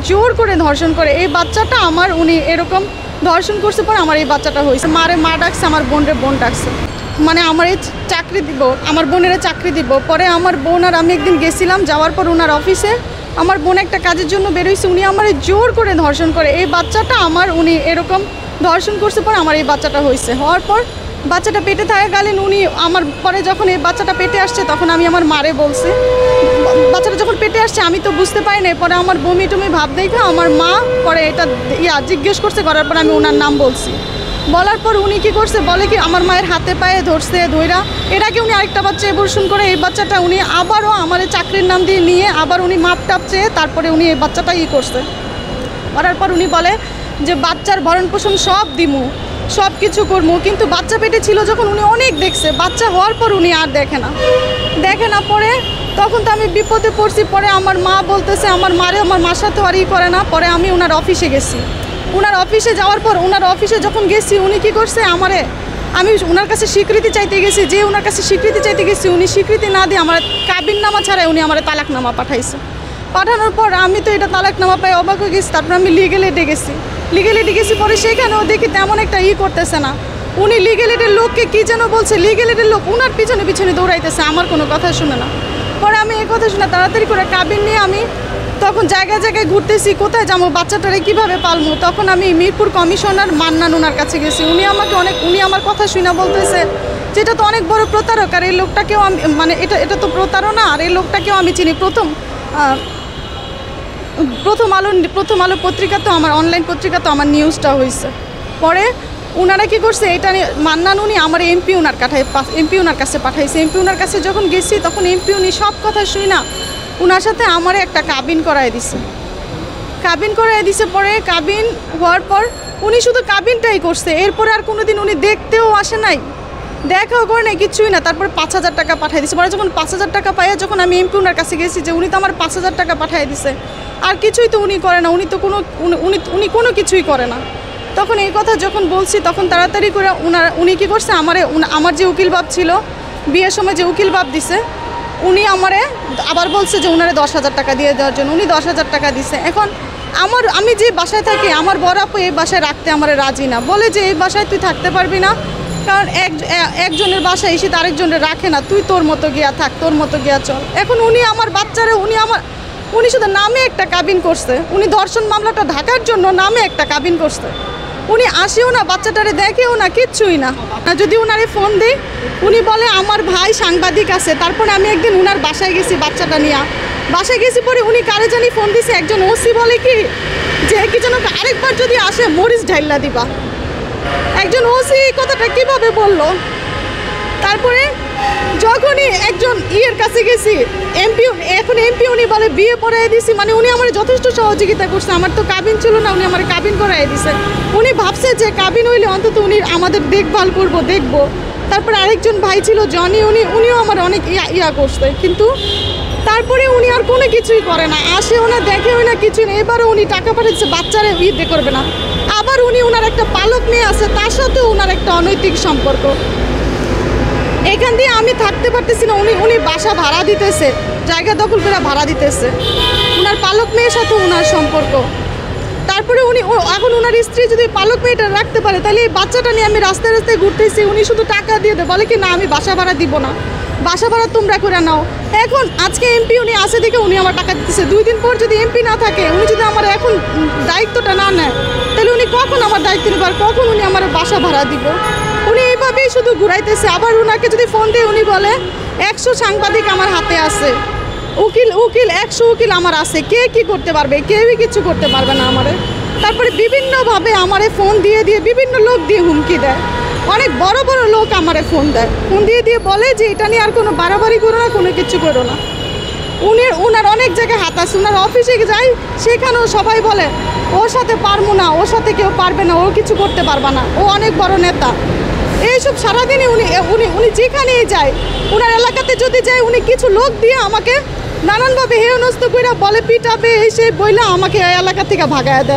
জোর করে ধর্ষণ করে। এই বাচ্চাটা আমার উনি এরকম ধর্ষণ করছে পরে আমার এই বাচ্চাটা হয়েছে। মারে মা ডাকছে, আমার বোনরে বোন ডাকছে, মানে আমার এই চাকরি দিব, আমার বোনেরা চাকরি দিব। পরে আমার বোন আর আমি একদিন গেছিলাম, যাওয়ার পর ওনার অফিসে আমার বোন একটা কাজের জন্য বেরোইছে, উনি আমার জোর করে ধর্ষণ করে। এই বাচ্চাটা আমার উনি এরকম ধর্ষণ করছে পরে আমার এই বাচ্চাটা হয়েছে। হওয়ার পর বাচ্চাটা পেটে থাকাকালীন উনি আমার পরে যখন এই বাচ্চাটা পেটে আসছে তখন আমি আমার মারে বলছি, বাচ্চাটা যখন পেটে আসছে আমি তো বুঝতে পারি না। পরে আমার বমি টমি ভাব দেখে আমার মা পরে এটা জিজ্ঞেস করছে, করার পর আমি ওনার নাম বলছি। বলার পর উনি কী করছে বলে কি আমার মায়ের হাতে পায়ে ধরছে, ধইরা এর আগে উনি আরেকটা বাচ্চা এবর্ষণ করে। এই বাচ্চাটা উনি আবারও আমার চাকরির নাম দিয়ে নিয়ে আবার উনি মাপ টাপ চেয়ে তারপরে উনি এই বাচ্চাটা করছে। করার পর উনি বলে যে বাচ্চার ভরণ পোষণ সব দিমু, সব কিছু করবো। কিন্তু বাচ্চা পেটে ছিল যখন উনি অনেক দেখছে, বাচ্চা হওয়ার পর উনি আর দেখে না। পরে তখন তো আমি বিপদে পড়ছি। পরে আমার মা বলতেছে আমার মারে, আমার মার সাথে আর করে না। পরে আমি ওনার অফিসে গেছি। ওনার অফিসে যাওয়ার পর ওনার অফিসে যখন গেছি উনি কী করছে আমি ওনার কাছে স্বীকৃতি চাইতে গেছি। যে ওনার কাছে স্বীকৃতি চাইতে গেছি উনি স্বীকৃতি না দিয়ে আমার কাবিননামা ছাড়াই উনি আমার তালাকনামা পাঠাইছে। পাঠানোর পর আমি তো এটা তালাকনামা পাই অবাক হয়ে গেছি। তারপর আমি লিগেল এডে গেছি। পরে সেখানেও দেখি তেমন একটা করতেছে না। উনি লিগেল এডের লোককে কী যেন বলছে, লিগেল এডের লোক ওনার পিছনে দৌড়াইতেছে, আমার কোনো কথা শুনে না। পরে আমি এই কথা শুনে তাড়াতাড়ি করে কাবিন নিয়ে আমি তখন জায়গায় ঘুরতেছি, কোথায় যাবো, বাচ্চাটারে কীভাবে পালবো। তখন আমি মিরপুর কমিশনার মান্নান ওনার কাছে গেছি। উনি আমার কথা শুনে বলতেছে যে এটা তো অনেক বড় প্রতারক, আর এই লোকটাকেও আমি মানে এটা তো প্রতারণা, আর এই লোকটাকেও আমি চিনি। প্রথম আলো পত্রিকা তো আমার অনলাইন পত্রিকা তো আমার নিউজটা হয়েছে। পরে ওনারা কী করছে এটা নিয়ে মান্নান উনি আমার এমপি ওনার কাছে পাঠাইছে। এমপি ওনার কাছে যখন গেছি তখন এমপি উনি সব কথা শুই না ওনার সাথে আমারে একটা কাবিন করায় দিছে। পরে কাবিন হওয়ার পর উনি শুধু কাবিনটাই করছে, এরপরে আর কোনো দিন উনি দেখতেও আসে নাই, দেখাও করে নাই, কিছুই না। তারপর 5,000 টাকা পাঠিয়ে দিছে। পরে যখন 5,000 টাকা পাইয়া যখন আমি এমপি ওনার কাছে গেছি যে উনি তো আমার 5,000 টাকা পাঠিয়ে দিছে, আর কিছুই তো উনি করে না, উনি কোনো কিছুই করে না। তখন এই কথা যখন বলছি তখন তাড়াতাড়ি করে উনি কী করছে আমার যে উকিল বাপ ছিল বিয়ের সময় যে উকিল বাপ দিছে উনি আমারে আবার বলছে যে উনারে 10,000 টাকা দিয়ে দেওয়ার জন্য। উনি 10,000 টাকা দিছে। এখন আমি যে বাসায় থাকি আমার বড় আপু এই বাসায় রাখতে আমার রাজি না, বলে যে এই বাসায় তুই থাকতে পারবি না, কারণ একজনের বাসায় এসে আরেকজনের রাখে না, তুই তোর মতো গিয়া থাক, তোর মতো গিয়া চল। এখন উনি আমার বাচ্চারে উনি শুধু নামে একটা কাবিন করছে, উনি ধর্ষণ মামলাটা ঢাকার জন্য নামে একটা কাবিন করছে। উনি আসেও না, বাচ্চাটারে দেখেও না, কিচ্ছুই না। যদি ওনারে ফোন দিই উনি বলে আমার ভাই সাংবাদিক আছে। তারপরে আমি একদিন ওনার বাসায় গেছি বাচ্চাটা নিয়ে, বাসায় গেছি পরে উনি কারে জানি ফোন দিছে, একজন ওসি বলে কি যে কি যেন আরেকবার যদি আসে মরিচ ঢাইলা দিবা। একজন ওসি এই কথাটা কীভাবে বলল। তারপরে যখনই একজন কাছে গেছি এমপি উনি বলে বিয়ে পড়াই দিছি, মানে উনি আমার যথেষ্ট সহযোগিতা করছে। আমার তো কাবিন ছিল না, উনি আমার কাবিন করাই দিছে। উনি ভাবছে যে কাবিন হইলে অন্তত উনি আমাদের দেখভাল দেখবো। তারপর আরেকজন ভাই ছিল জনি, উনিও আমার অনেক করছে, কিন্তু তারপরে উনি আর কোনো কিছুই করে না, আসেও না, দেখেও না, কিছুই না। এবারও উনি টাকা পাঠাচ্ছে বাচ্চারে করবে না। আবার ওনার একটা পালক মেয়ে আছে, তার সাথেও ওনার একটা অনৈতিক সম্পর্ক। এখান দিয়ে আমি থাকতে পারতেছি না। উনি বাসা ভাড়া দিতেছে, জায়গা দখল করে ভাড়া দিতেছে, ওনার পালক মেয়ের সাথে ওনার সম্পর্ক। তারপরে এখন ওনার স্ত্রী যদি পালক মেয়েটা রাখতে পারে তাহলে এই বাচ্চাটা নিয়ে আমি রাস্তায় ঘুরতেছি, উনি শুধু টাকা দিয়ে দেয়, বলে কি না আমি বাসা ভাড়া দিব না, বাসা ভাড়া তোমরা করে নাও। এখন আজকে এমপি উনি আসে দেখে উনি আমার টাকা দিতেছে। 2 দিন পর যদি এমপি না থাকে, উনি যদি আমার এখন দায়িত্বটা না নেয় তাহলে উনি কখন আমার দায়িত্ব নেবে, আর কখন উনি আমার বাসা ভাড়া দিব। উনি এইভাবেই শুধু ঘুরাইতেছে। আবার ওনাকে যদি ফোন দিয়ে উনি বলে 100 সাংবাদিক আমার হাতে আছে, উকিল 100 উকিল আমার আছে, কে কি করতে পারবে, কেউই কিছু করতে পারবে না আমারে। তারপরে বিভিন্নভাবে আমারে ফোন দিয়ে বিভিন্ন লোক দিয়ে হুমকি দেয়, অনেক বড় বড় লোক আমারে ফোন দিয়ে বলে যে এটা নিয়ে আর কোনো বাড়াবাড়ি করো না, কোনো কিছু করো না। ওনার অনেক জায়গায় হাত আছে, ওনার অফিসে যাই সেখানেও সবাই বলে ওর সাথে পারবো না, ওর সাথে কেউ পারবে না, ও কিছু করতে পারবে না, ও অনেক বড় নেতা। এইসব সারাদিনই উনি যেখানেই যায়, ওনার এলাকাতে যদি যায় উনি কিছু লোক দিয়ে আমাকে নানানভাবে হেয়নস্ত করে বলে পিটাবে, এই সেই বইলা আমাকে এলাকা থেকে ভাগায় দেয়।